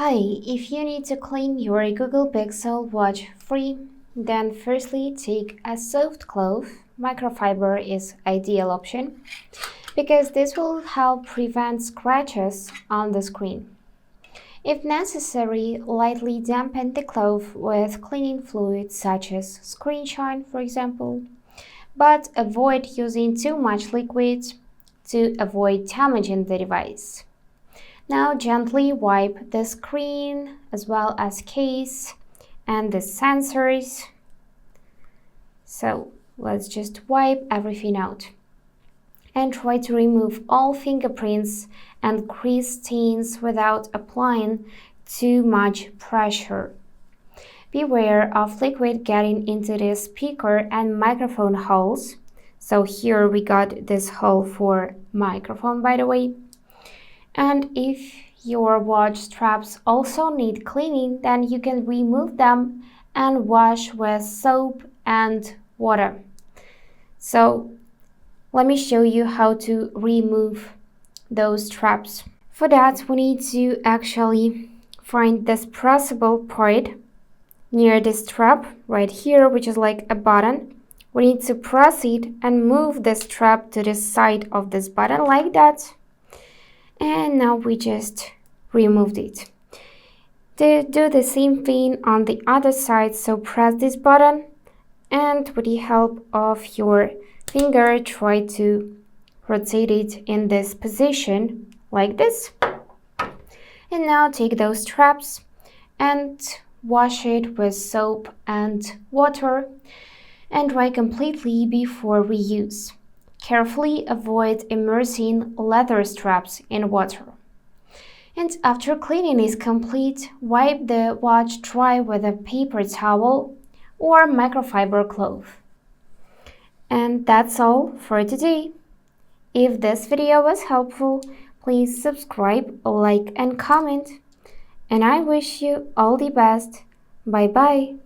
Hi, if you need to clean your Google Pixel Watch free, then firstly take a soft cloth. Microfiber is ideal option because this will help prevent scratches on the screen. If necessary, lightly dampen the cloth with cleaning fluid such as screen shine, for example, but avoid using too much liquid to avoid damaging the device. Now gently wipe the screen as well as case and the sensors. So let's just wipe everything out and try to remove all fingerprints and crease stains without applying too much pressure. Beware of liquid getting into the speaker and microphone holes. So here we got this hole for microphone, by the way. And if your watch straps also need cleaning, then you can remove them and wash with soap and water. So let me show you how to remove those straps. For that, we need to actually find this pressable part near the strap right here, which is like a button. We need to press it and move the strap to the side of this button like that. And now we just removed it. To do the same thing on the other side, so press this button and with the help of your finger try to rotate it in this position like this. And now take those straps and wash it with soap and water and dry completely before reuse. Carefully avoid immersing leather straps in water. And after cleaning is complete, wipe the watch dry with a paper towel or microfiber cloth. And that's all for today. If this video was helpful, please subscribe, like and comment. And I wish you all the best. Bye bye.